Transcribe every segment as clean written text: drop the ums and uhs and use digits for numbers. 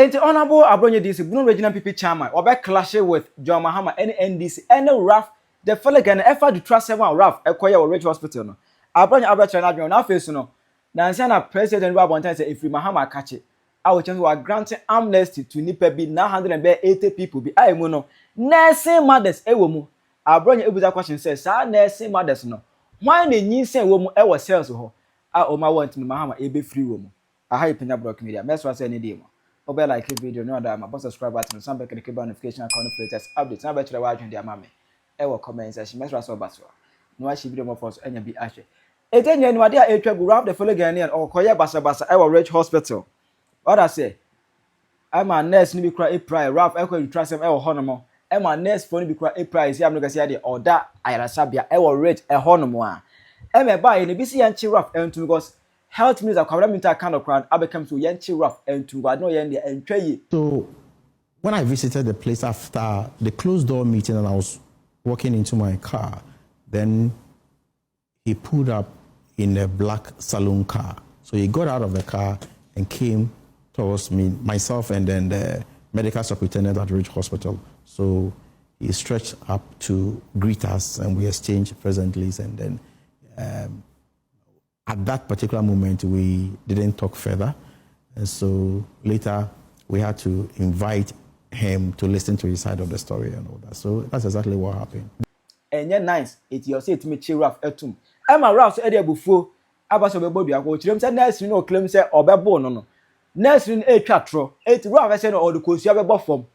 And the Honorable Abronye Dc, Bruno Regional PP Chairman, or back clashing with John Mahama NDC, and Ralph DeFellow Ghanaian effort to trust someone Ralph acquire or Rich Hospital. No, Abronye Abronye now face no. Nansiana President Rabontan said if Mahama catch it, I will change we are granting amnesty to nipa be 980 people be I mono. Nursing mothers ewomu. Abronye Ebuza question says, "Sir, nursing mothers no. Why the new say womu e was sales ho? I o ma want Mahama e be free womu. I hype Penyah block media. Mess was any day. Obe like a video no other my subscribe button some back the notification account for latest updates na be try wa adwen dia mama e wo comment section mess so baso no wa shi video more for enya bi ahwe etenya ni wade a etwa gu Ralph DeFellow Ghanaian o koye basa e wo Rich Hospital what I say I'm a nurse ni bi kra April Ralph e ko trust em e wo honomo e ma nurse for ni bi kra April si am no gase ade oda ayarasabia e wo Rich e honomo a e me ba ye ni bi si yan chi Ralph entu because health minister kwabra minta kind of crowd abekam so yanchi Ralph entu wad no yen de entwaye. So when I visited the place after the closed door meeting and I was walking into my car, then he pulled up in a black saloon car. So he got out of the car and came towards me, myself and then the medical superintendent at Rich Hospital. So he stretched up to greet us and we exchanged pleasantries and then at that particular moment, we didn't talk further. And so later, we had to invite him to listen to his side of the story and all that. So that's exactly what happened. And yeah, nice. It's your say to me, cheer Ralph etum. Emma Ralph so edia bufo. Abaso bebo bia ko chirem say nurse no claim say obebo no. Nurse no e twatro. Et Ralph say no o de kosua bebo fom.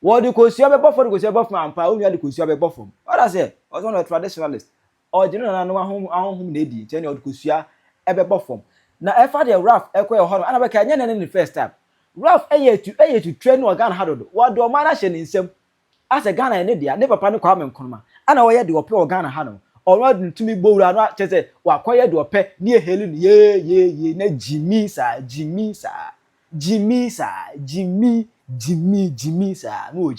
Wo de kosua bebo fom, de kosua bebo fom ampa, onu ya de kosua bebo fom. What I say? I was one of the traditionalists. Or general no ahom na edi tell you odukosua ebebo form na efa de Ralph ekwe ho ana be ka nya na the first time Ralph eye to train organ hadodo wa do ma na hye ne nsem ase Ghana ne dia ne papa ne kwa menkonoma ana wo ye de ope organ ha no oro ntumi gbowura no chese wa kwaye de ope ne ehelu ne ye na Jimmy sa no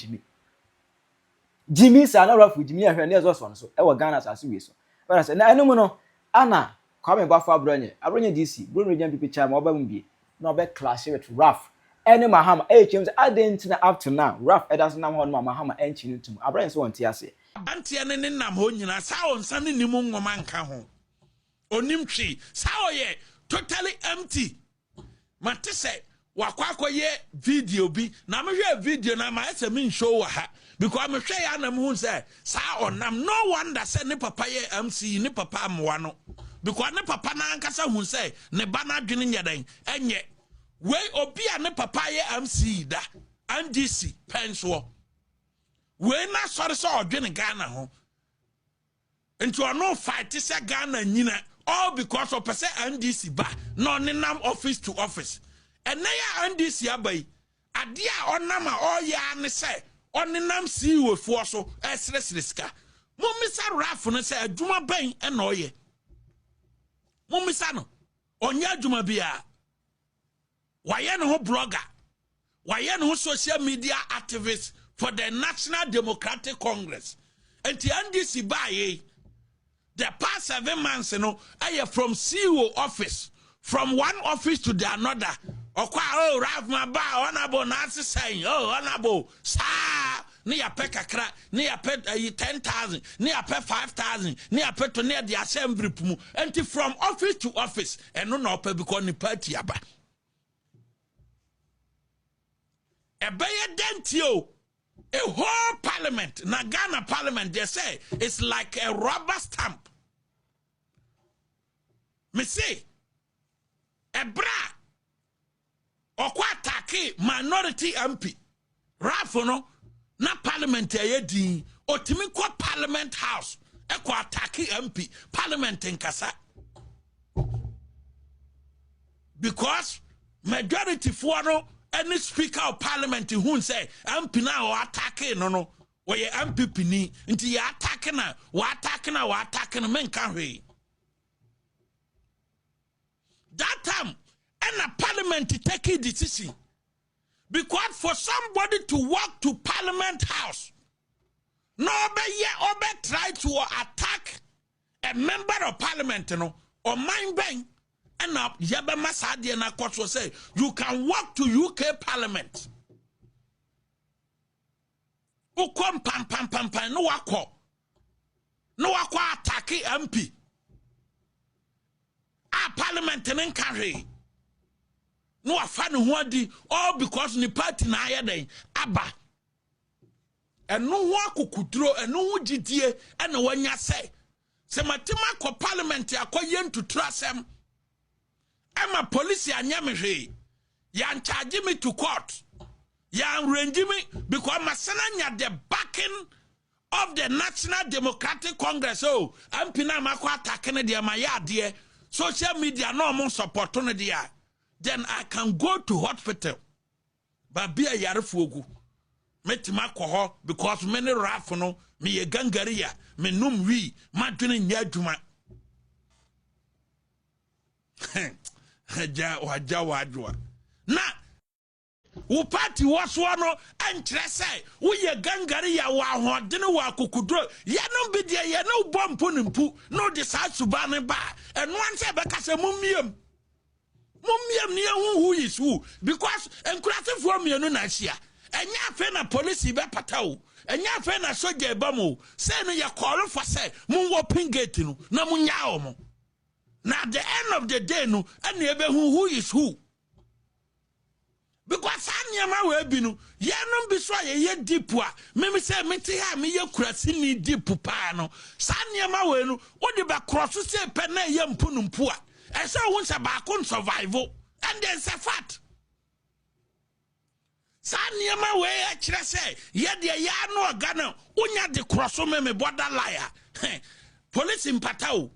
Jimmy sa na Ralph Jimmy ahwe ne zo so e wo Ghana sa se we so but say na enu mu no ana Kwame Bafo Abronye Dc, Bruno Regional PP Chairman, Oba Mbi, no be clash with Ralph. Any Mahama, James, I didn't up to now. Ralph, doesn't know what Mahama and Chin to Abronye so on Tiase. Antian and Nam Honina, Sao Sunny Nimung Manka home. Onimchi, Sao ye, totally empty. Matisse, Wakwako ye video be, Namaja video, Nama mean show ha. Because I'm a shay and moon say, Sao Nam, no one that said Nipapa MC, Nipapa Mwano. Because ne papa na ankasa hu say ne bana dwene nyadan enye we obi a ne papa ye MC da NDC penso we na sori so odwene Ghana ho into no fight say Ghana nyina all because of person NDC ba no ne nam office to office and na ya NDC abai ade a onam a oya ne say onenam CEO fo so esresreska mo misa Ralph no say adwuma ban e na oye Mumisano, onya juma bia. Wayen ho blogger. Wayen ho social media activist for the National Democratic Congress. And the NDC baye, the past 7 months, I from CEO office, from one office to the another. Oh, Ralph Maba, honorable Nancy saying, oh, honorable, sir. Ni a pe kakra, ni a pe 10,000, ni a pe 5,000, ni a pe to near the assembly pumu. And from office to office, and no pe because ni party aba. A baye dentio, a whole parliament, na Ghana parliament, they say, it's like a rubber stamp. Me say, a bra, or kwa taki minority MP, Ralph no, na parliament ayedi otimi kwa parliament house e kwa attack MP parliament in kasa because majority for no any speaker of parliament who say MP na o attack no we MP pini nti ya attack na men kan hwe that time and a parliament take a decision. Because for somebody to walk to Parliament House, no be try to attack a member of Parliament, or mind bang, And up Yaba Masadi and Akot will say, you can walk to UK Parliament. Ukom pam, no wako. No wako attack MP. Our Parliament and carry. No afan wadi, all because ni party na ayade, Abba. And no wako kudro, and no jidie, and no one ya say. Se matima ko Parliament ya ko yen to trust them. I'm a police and yammy. Yan charge me to court. Yan range me because my son the backing of the National Democratic Congress. Oh, I'm Pinamako attacking the Maya dear. Social media no more support on the air. Then I can go to hospital. But be a yarfugu. Metimako because many rafono, me a gangaria, me num we, madrin yaduma. Na wo party was one and say we ye gangari ya wa hodene wa kokudro ya no be dia ya no bompo nimpu no de sa subane ba and one say be kase mummiem ni who is who because enkurate for mienu na hia enya afa na police be patawo enya afa na soja ba mo say no ye call for say mun open gate no na munya o mo. Now at the end of the day, no, and never who is who. Because I never will be no, ya no be so ye deep wa. Mimi say me te ha me ye kurasi ni deep pa no. Sanya ma we no, what the back cross say Penyah ye mpunumpu a. E say won say ba kon survival and then say fat. Sanya ma we e kire say ye de ya no Ghana unya de cross me border liar. Police in Patao.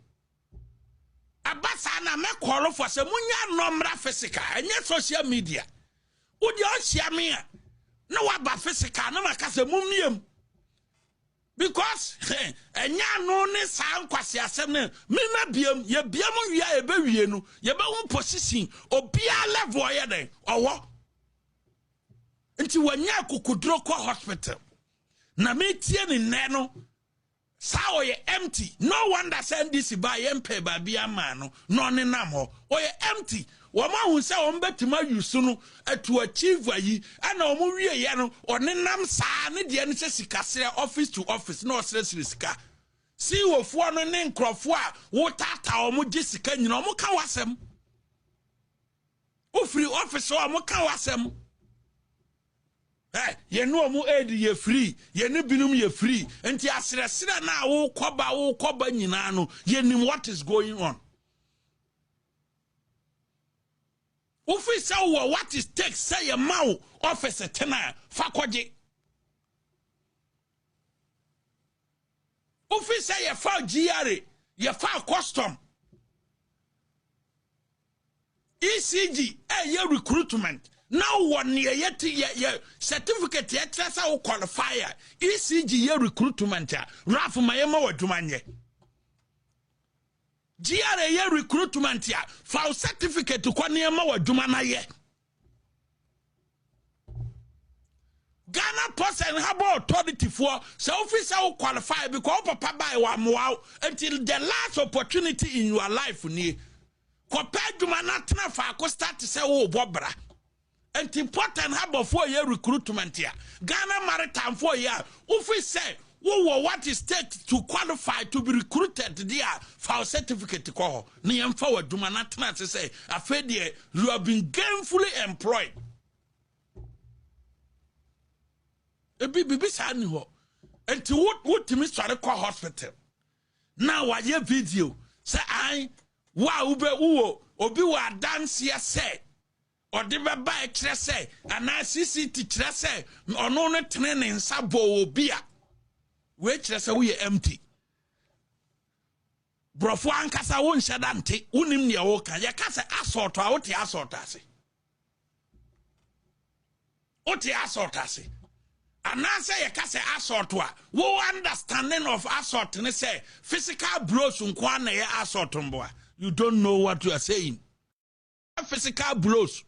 Abasa na me call for se munya nomra physical enye social media udi o hia me a na wa ba physical na maka se mumiem because enya no ne san kwase asem ne me na biam ye biam wia e be wie no ye be hu position obia level ye den owo nti wanya kokudro ko hospital na me tie ni nne no sao ye empty. No wonder send this by MP babia mano no ne nam ho. Oye empty. Wama hu se o mbetima yusu no to achieve yi ana o mu wie ye no o ne nam saa ne de ne se sikasere office to office no sere sika. Si wo fo no ne nkrofo a wo tata o mu gisika nyina o mu ka wasem. O free office o mu ka wasem. Ye no mu aid ye free ye ne binum ye free enti asresere na wo koba nyina no ye nim what is going on. Officer what is take say ye ma officer tena fakoje officer ye fa GRA ye fa custom ECG ye recruitment. Now one year yet certificate yet how qualifier ECG ye recruitment Ralph Mayema wa dumanye GRA ye recruitment ya for certificate to kwaniema wa dumana ye Ghana Post and Harbor Authority for so officer who qualify because papa buy one wow until the last opportunity in your life ni compared to manatna fa ko start to say oh bobra. And important harbor for your recruitment here. Ghana Maritime for year. If we say, what is take to qualify to be recruited there for a certificate to call. Niam forward to manatna to say, Afedie, you have been gainfully employed. A baby sani ho. And to what to Mr. Call Hospital. Now I hear video. Say I wa ube uo obi wa dance here say. Or the baba say, and I see teacher say, or no training sabo beer. Which we empty. Brofwan kasa won shadante, unim ni awoka, ya kasa assault or oti assaultasi. Oti assaultasi. And I say a kasa assault wa, wo understanding of assault and say, physical blows unkwana ya assault mboa. You don't know what you are saying. Physical blows.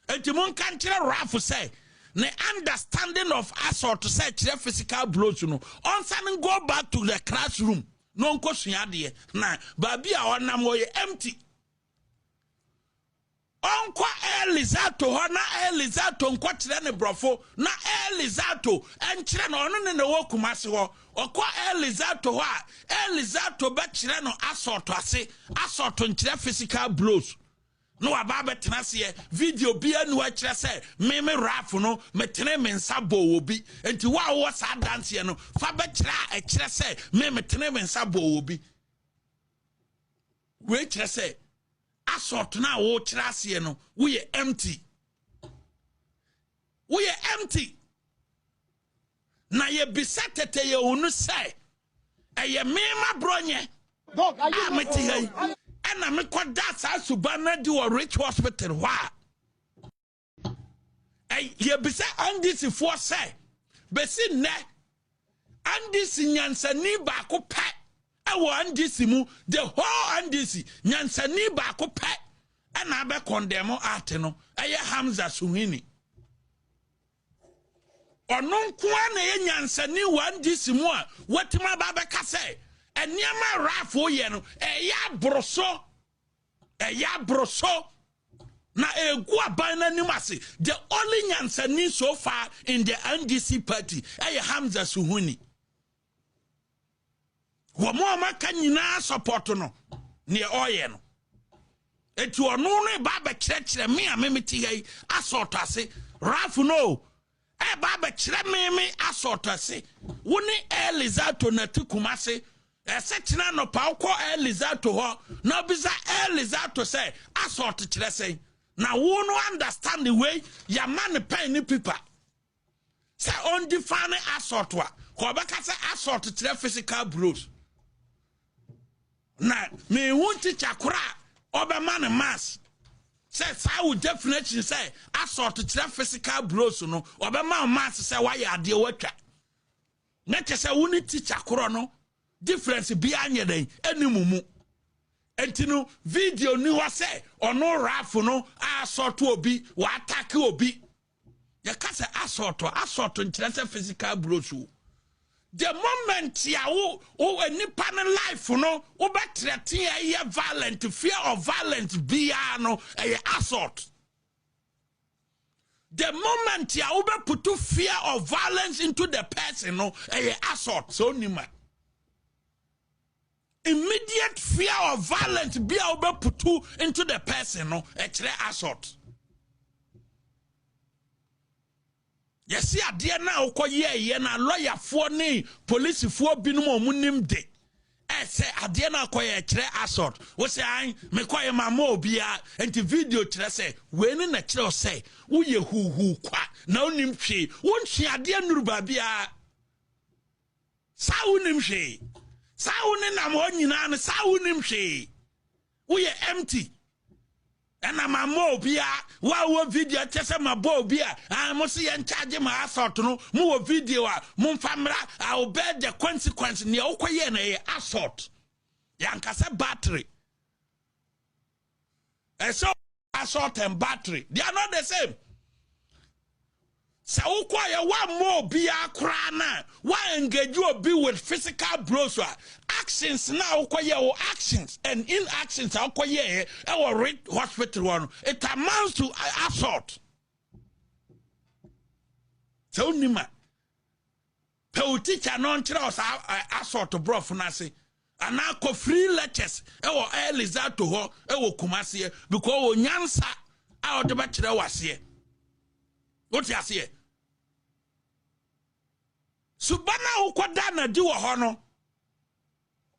And you can't tell Ralph say, the understanding of assault to say physical blows, you know, on sudden go back to the classroom. No question idea. Nah, baby, our name empty. Onko Elizato ho na Elizato nkwatire ne brofo na Elizato enkyere no ono ne ne wo Kumasi ho okọ Elizato ho a Elizato be kyere no assault ase assault nkyere physical blows no aba betena se video bia no akyere se me Ralph no metene me nsa bo obi enti wa wo sa dance no fa be kyere a kyere se me metene me nsa bo obi we kyere se assault na wo kyerase no we empty na ye bisatete ye onu say eye mema bronye ameti hay ena me koda sa subana di wo rich hospital wa ye bisa andisi for say besi ne andisi nyansani ba ko pe ewo andisi mu the whole andisi nyansani ba ko pe ena be condemn art no eye Hamza Suhini onon kwa na ye nyansani wa andisi mu a watima ba be ka say eniama Rafo ye no eya broso na egu aban na nimase the only nyansani so far in the NDC party eye Hamza Suhini womo amaka nyina support no ne oye no etu onu no ba ba kyerɛkyerɛ me a memeti hai assault ase Ralph no ba ba kyerɛ me assault ase woni Elizato na Kumasi esetina no pa ko Elizato ho na bisa Elizato say assault kyerɛ say na wo no understand the way ya man pen ni people say on define assault wa ko ba ka say assault kyerɛ physical blows na me won teacher kora obema ne mass say I would definitely say assault kyerɛ physical blows no obema mass say why ade watwa na kyerɛ woni teacher kora no difference bi anya den animumu entinu video ni wa say ono Ralph no assault obi wa attack obi ya ka say assault nkyerɛ physical blows. The moment ya wo nipa ne life no wo betrete ya violent fear of violence bia no assault. The moment ya wo be put fear of violence into the person no assault so nima. Immediate fear of violence bia wo be put into the person no assault. Yes, ya dear now, ye na lawyer for ni police for binum munim de. Say a dear now assault. Was say I me quite my mobia and the video say when in a chair say, who ye who qua no nim she won't she a dear nurubabia Saunim she Saunin am on you nan Saunim she we empty. And I'm a mobia, wow video chesa ma bobia. I must see and charge my assault no more video, mon famra, I'll bear the consequence near Okoyene assault. Yankasa battery. And so assault and battery, they are not the same. So one more be a crana. Why engage you be with physical blows? Actions now actions and inactions our rate hospital one. It amounts to assault. So Nima Pe teacher non us assault to bro funasi. And now ko free lectures Elizato ho Kumasi because nyansa out the bachelor was here. What you say? Subana ukwada na di wahono.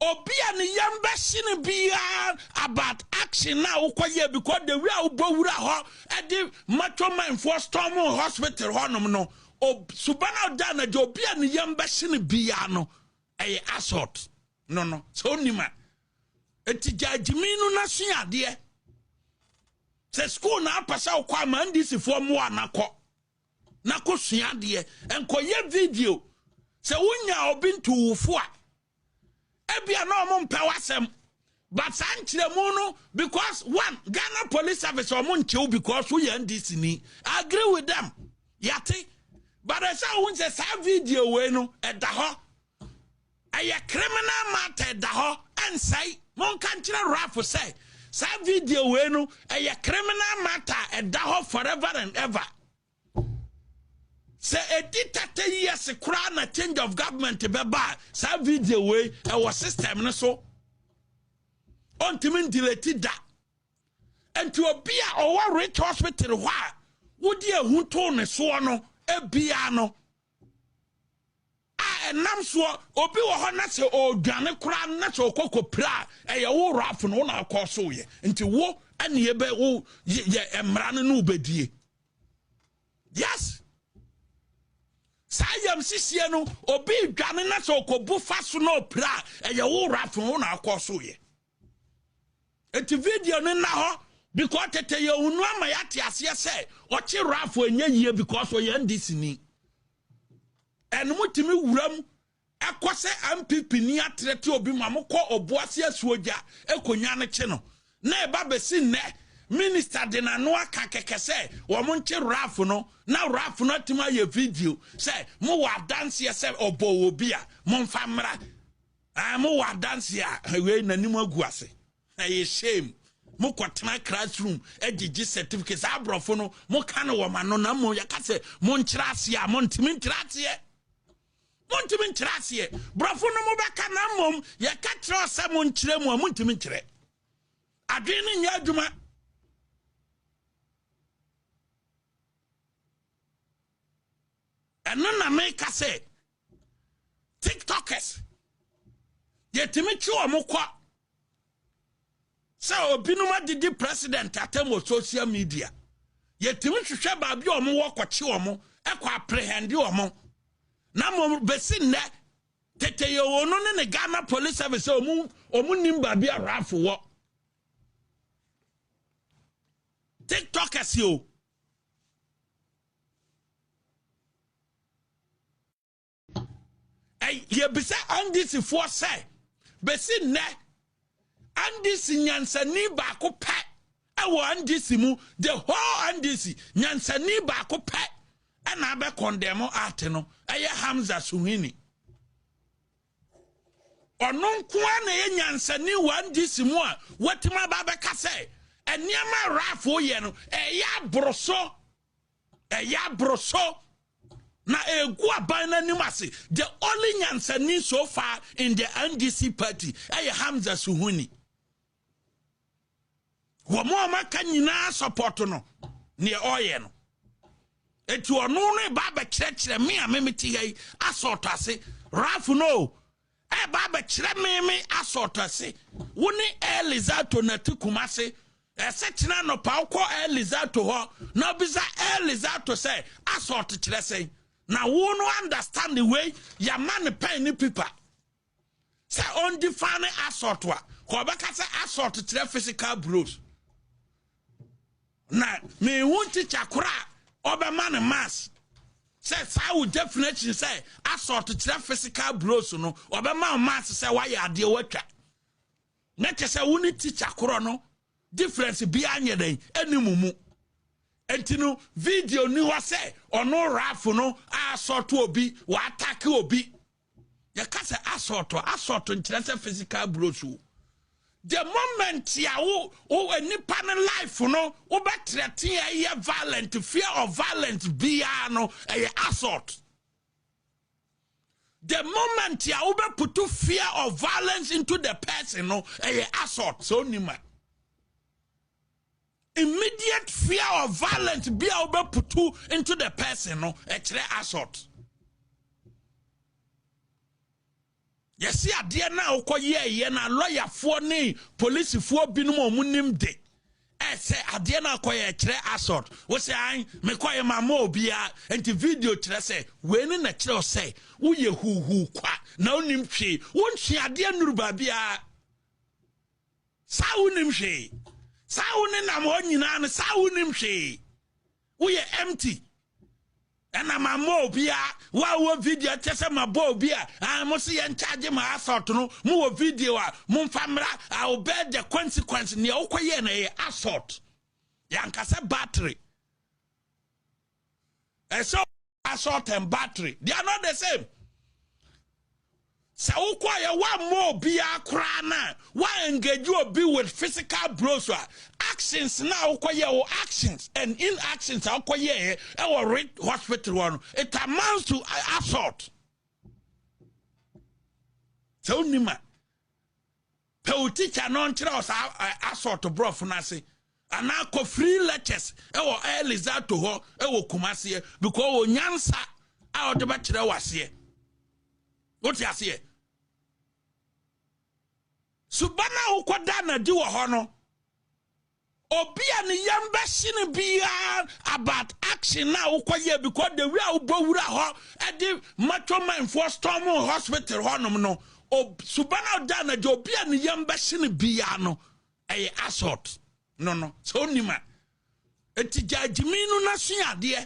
Obia ni yamba shini biya about action na ukwaye because the way ubawura ho edi macho man for storm hospital honom no. Subana dana di obia ni yamba shini biya no. Assault. No. So nima. Eti jajiminu na sunya die. Se school na apasa ukwa mandisi form 1 nako. Nako sunya die. Enko ye video. Se unya obintu ufua. Ebia no mumpe wasem. But sanchire muno because one Ghana Police Service omunche because we NDC ni. I agree with them. Yati. But I say unse sa video we no edaho. Aya criminal matter edaho and say mon kanchire Ralph say sa video we no a criminal matter edaho forever and ever. Say a dictator years crown a change of government beba sa video we our system no so on timin delete that and to be a rich hospital why would you who tone so no e bia no a nam so obi wo ho na se o dwane kra na so kokko pra e ye wo Ralph no na akoso ye nti wo ane ye be wo ye emra no ubedie. Yes, sayam sisie no obi dwane na so kobu fa so no pra e ye wo Ralph no na akoso ye. Enti video no na ho because tete Yohonu ama yate ase say ochi Ralph enye yie because o ye NDC ni. And mutimi wuram ekose MPP ni atrete obi mamko oboase asuoja ekonya ne che no na eba besi ne minister de na no aka kekese wo mo nche Ralph no na Ralph no tima ye video say mo wa dance ye say obo obi a mo mfa mra mo wa dance ya we nanim aguase e shame mo kwatena classroom ejiji certificate abrofo no mo kan wo ma no na mo yakase mo nkyira ase a mo ntimi nkyira ase Muntimin trasiye, brafo no mobeka na mom, ye katra sa mon chire mu muntimin chire. Adwene nya adwuma. Eno na make say TikTokers. Ye timi chi omo kwa. Sa obinuma didi president atemo social media. Ye timi hwehwe ba bi omo wo kwachi omo, ekwa apprehend omo. Na mo besin ne tete Yohonu ne Ghana police service omu nimba bi Ralph wo TikTokers yo ye bisa andisi for say besin ne andisi nyansani ba ko pe ewo andisi mu the whole andisi nyansani ba ko pe ana be condemn art no eye Hamza Suhini onon kwa na ye nyansani wan disimu a watima ba be ka say eniama Ralph ye no eya broso na egu aban na nimase the only nyansani so far in the NDC party eye Hamza Suhini wo mo amaka nyina support no ne oye no etu onu no ba be kire me amemiti yi asotase Ralph no e ba be kire me asotase woni Elizato na tukumase esetina no pa ukọ Elizato ho na biza Elizato say asot kire say na wo no understand the way ya man pen ni people say on define asot wa ko ba ka say asot kire physical bros na me wunti chakura Oberman mass says I would definitely say I saw to physical bros no Oberman mass say why you deal with that. Not say we need teacher no difference be any mumu. Entino video ni wa say or no Ralph no I saw to obi wa attack obi. You can't say I saw to physical bros. The moment ya any panel life no obetretin a violent fear of violence be no a assault. The moment ya put fear of violence into the person no a assault so nima. Immediate fear of violence be put into the person no a assault. Yes, ya dear now, ye na lawyer for ni police for binum munim de. Say a dear now assault. Was say I me quite my mobia and the video say when in a chair say, who ye who qua no nim she won't she a dear nurubabia Saunim she Saunin am on you nan Saunim she we empty. And I'm a mobia, wow video tessa my bobia. I must see and charge my assault no more video, mon famra, I'll bear the consequence in the Okoyene assault. Yankasa battery. And so assault and battery, they are not the same. Sa ukwa one more be a crana, why engage you be with physical blows? Actions now, actions and inactions, our rate hospital one. It amounts to assault. So, Nima, Pau teacher non trust assault to bro Funasi. And now ko free lectures, our early that to her, our Kumasi, because Nyansa out the bachelor was here. What you say? Subana ukwadana do hono. Obia ni yamba shini biya about action now ukwaye because the way ubawura ho at the macho man for storm hospital hono no. Subana dana obia ni yamba shini biya no a assault. No. So nima. Eti jajiminu na suya de.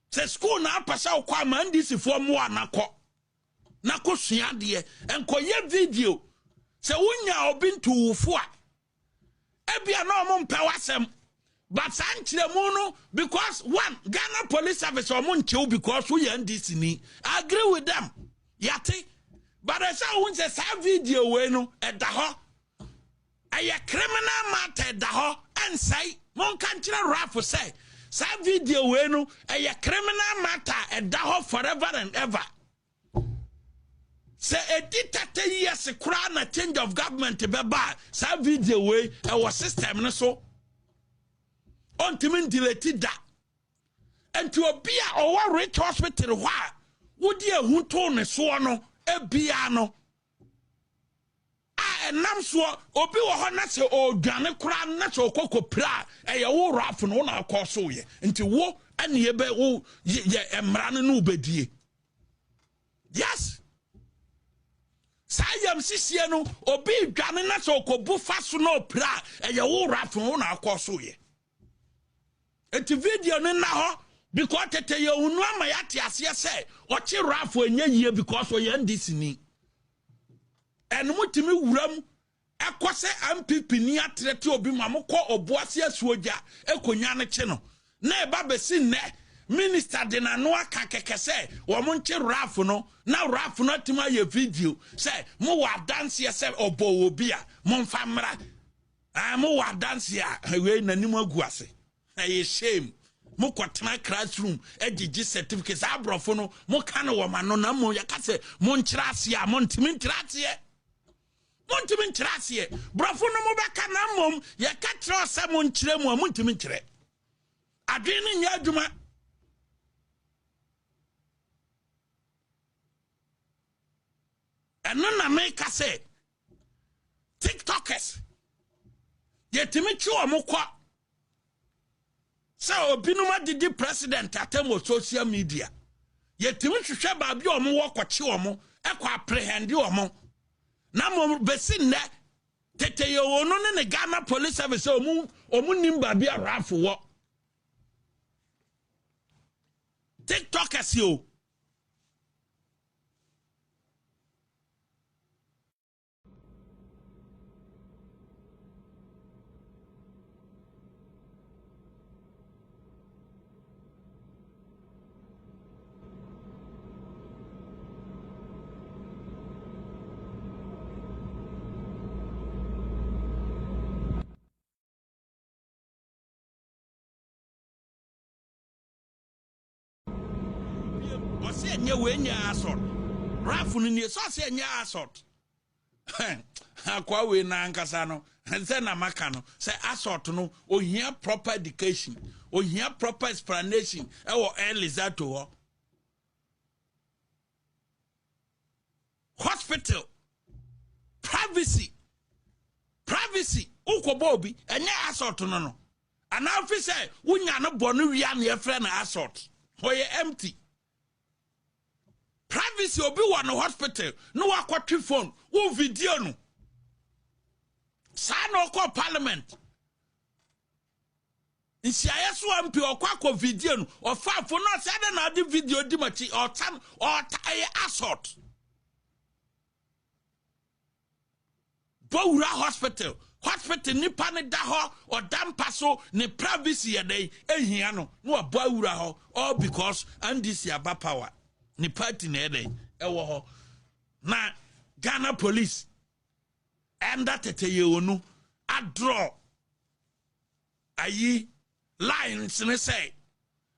Se school na apasa ukwa man this form one nako suya de. Enko ye video. Se wunya obintu wufua. Ebia no mo mpewasem. But sanchire mu no because one Ghana Police Service o mo nchew because we NDC ni. I agree with them. Yati. But I say wunse sa video we no eda ho. Aye criminal matter eda ho and say mon kan kire Ralph say sa video we no aye criminal matter eda ho forever and ever. Say a dictator years crown a change of government beba sa video way our system no so on timin delete that and to be our rich hospital why would you who tone so no e bia no nam so obi wo ho na se o dwane crown na so kokko pra e ye wo Ralph no na akoso ye nti wo ane ye be wo ye emra no ubedie. Yes. Sayam sisie no obi dwane na so kobu faso no pra eye wo Ralph no na akoso ye. Enti video no na ho because tete Yohonu ama yate ase say ochi Ralph enye yie because o ye NDC ni. En mutimi wuram ekose MPP ni atrete obi mamko oboase asuoja ekonya ne che no na eba besi ne minister de na no aka kekese wo mo nche Ralph no na Ralph no tima ye video say mo wa dance ye say obo obi a mo mfa mra mo wa dance ya we nanim aguase e shame mo kwatena classroom ejiji certificate abrofo no mo kan wo ma no na mo yakase mo nkyira ase a mo ntimi nkyira ase Montimi nkyerase brofo no mo beka na mom ye ka kyerɛ sɛ mo nkyerɛ mu a montimi nkyerɛ adwen ne nya adwuma ɛno na me ka sɛ TikTokers yetimi kyi o mo kɔ sɛ obinom adidi president atemo social media yetimi hwehwɛ ba bi o mo wɔ kɔkye o mo ɛkɔ apprehend o mo na mo besin ne tete Yohonu ne Ghana Police Service omu nimba bia Ralph wo TikTokers yo say nye we nya assault Ralph ni so say nya assault akwa we na nkasa no say na maka no say assault no ohia proper education ohia proper explanation e wo Elizato hospital privacy ukobo obi enya assault no ana fi say wunya no bonu wi an ye frɛ na assault hoye empty. Privacy obi wa no hospital no wakɔtwe phone wo video no sa no ko parliament nsiaye so ampi okɔ video no ofa phone no sa na de video di machi otan assault Bowura hospital nipa ne da ho odampa so ne privacy ye dey ehia no Bowura ho all because NDC aba power ni party na ede ewo ho na Ghana police and that Yohonu a draw ayi lines ne say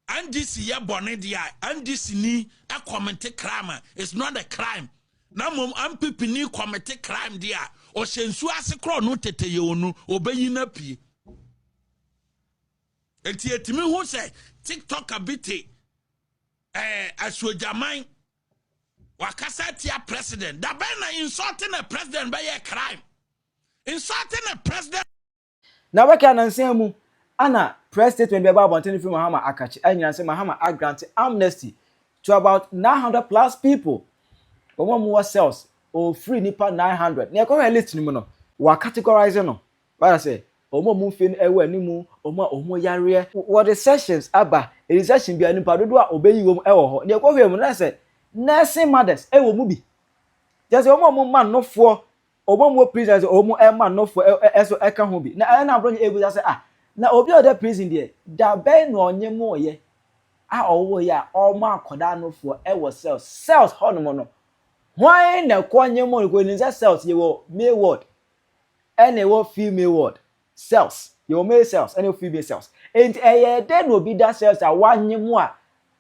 and this year bonnet dia and this ni a commit crime is not a crime na mom am pipini commit crime dia o sensu asekro no tete Yohonu obeyi na pie enti etimi hu say TikTok abiti aswojaman wakasa tia president da ben na insulting a president by a crime insulting a president na waka na nsen mu ana press statement be about Mahama Mahama akachi anya say Mahama grant amnesty to about 900 plus people omo mu cells o free nipa 900 na ko list ni mu no wa categorize no why say omo mu fin ewe ni mu omo yare what the sessions aba a session bi anipa dodo a obeyi wom ewo ho na ko hwem na say nursing mothers ewo mu bi just omo mu man no fo omo mu prisoners omo man no fo eso eka ho bi na Abronye ebu say na obi other prison there da ben no onye mu oye owo ya omo akoda no fo ewo cells hono no why na kwanye mu ko ni cells ye wo male ward and e wo female ward cells your male cells and your female cells and then will be that cells are one more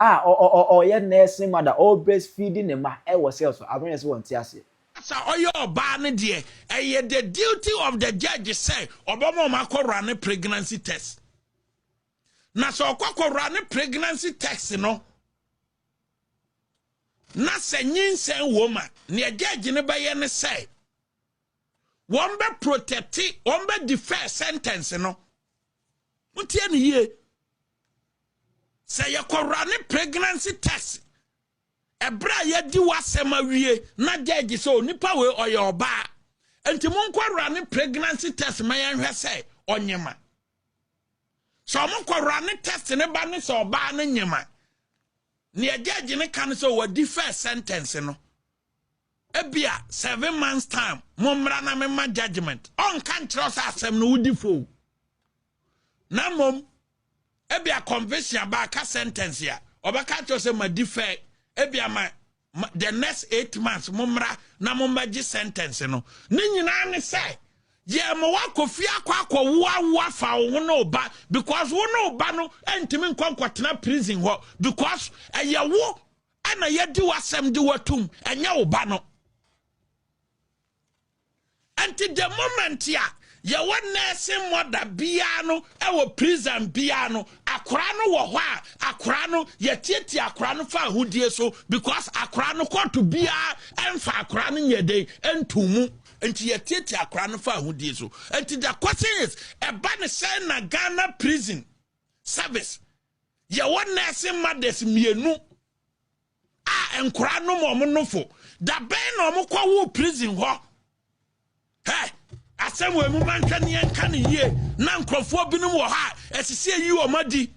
or yet nursing mother or breastfeeding the ma was cells Abronye so want ase so oyo ba ne de the duty of the judge say obomo ma ko run pregnancy test na so ko run pregnancy test no na se nyinsen woman ne judge ne ba ye ne say one be protect, one be defer sentence, no. Mutie ni ye. Say you ko run pregnancy test. Ebra ye di wasema wie na judge so nipa we oyo ba. Enti mon ko run pregnancy test ma yen hwe say onyema. So mon ko run test ne ba ne so ba ne nyema. Ne judge ne kan so we defer sentence no. Ebia 7 months time momra na mema judgment on kan trust asem no udifo na mom ebia conviction ba ka sentence ya obaka trust ma defer ebia ma the next 8 months momra na momba sentence no ne nyina ne say ye mo wakofi akwa fa wo no ba because wo no ba no entimi nkonkotena prison ho because eye wo ana ye di wasem di watum enye wo ba no. Until the moment ya want nursing mother biano ewo prison biano akrano wo ho akrano ye tieti akrano fa hudie so because akrano ko to bia emfa akrano nyede entumu enti ye tieti akrano fa hudie so enti the question is e ba ne say na Ghana prison service ye want nursing mothers mienu enkrano mo nofo da ben no mo kwa wo prison ho. Hey, asem we mu man kan yen kan ye na nkrofo binum wo ha esise yi o madi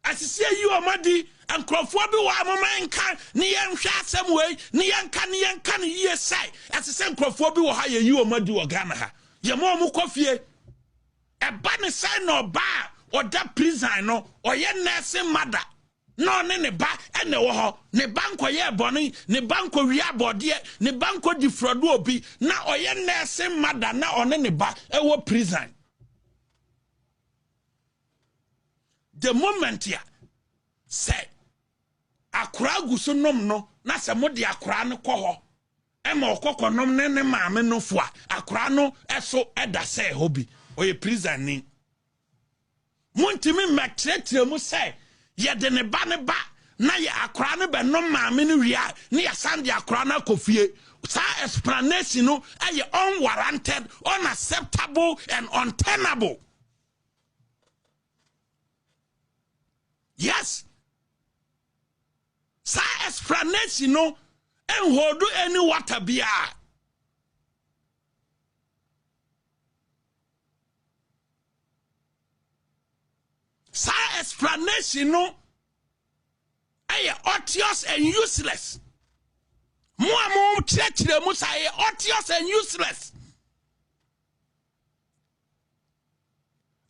asise yi o madi nkrofo bi wo amman kan ne yen hwa asem we ne yen kan ye sai asise nkrofo bi wo ha ye yi o madi wo Ghana ha ye mo mu kofie e ba ne sai no ba o da prison no o ye nursing mother no ne ba ene wo ho ne banko ye boni ne banko wi abode ne banko difrodo obi na oye nursing mother na one ne ba e wo prison the moment ya say akura guso nom no na se mo de akura ne ko ho e ma okoko nom ne ne maame no fo akura no eso eda say hobi oye prison ni montimi makretre mu say ye de ne ba na ye akra ne be no maame no wia ne ya sande akra na kofie sa explanation no aye unwarranted, unacceptable and untenable. Yes, sa explanation no en hold any water bia. Sa explanation no aye odious and useless. Mo church mu say odious and useless.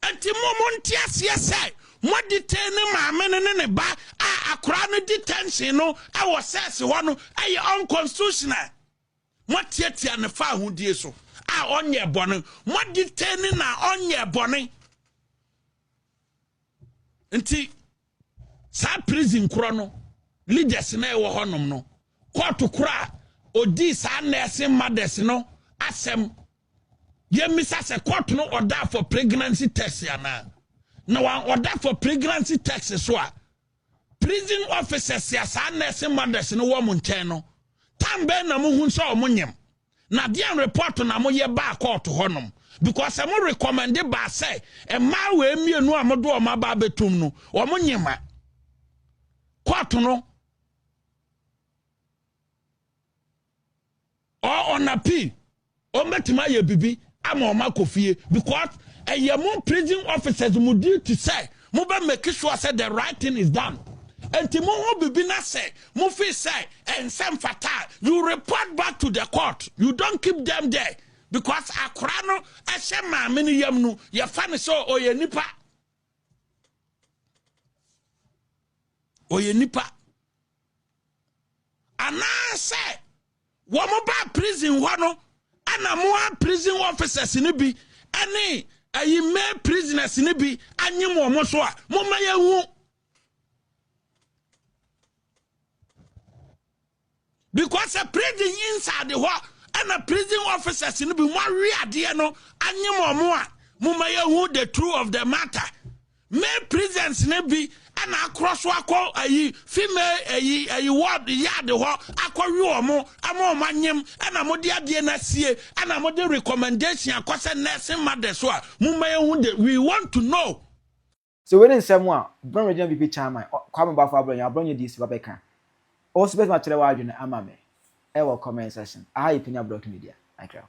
Anti mo ntia say mo detain maame ne ba a akora no detention no e was says ho no e unconstitutional motiatia ne fa hodie so a onye bone mo detain na onye bone nti sa prison kro no leaders na e wo honom no court kra odi sa nurse mothers no asem yemisa se court no order for pregnancy test yana na one order for pregnancy test so a prison officers ya sa nurse mothers no wo mo nchen no tambe na mo hu so o mo nyem na dia report na mo ye ba court honom because mo recommend ba say e ma we mienu amodo o ma ba betum no o mo nyema court no or on appeal o metima ye bibi ama o makofie because mo prison officers mo duty say mo be make sure say the right thing is done and mo ho bibi na say mo feel say and some fatal you report back to the court, you don't keep them there because akra no ehye maame ni yam no ye fa ne so oye nipa ana say womo ba prison ho no ana mo prison officers ni bi ani ayi me prisoners ni bi anyim wo so a mo ma ya hu because a prison inside the hall and a prison officers ni bi mo ade no anyim wo a mo ma ya hu the truth of the matter me prisons ni bi and across wako ayi female ayi ward yard ho akɔwe omo ama omanyem and amode ade na sie and amode recommendation akɔse nursing mother so a mumma yehu we want to know so when nsɛm a Brown Regional BP chairman kwame bafo Abronye Dc babeka o sibet ma kyerɛ wa adwene ama me e wo comment section aha Penyah Block Media akra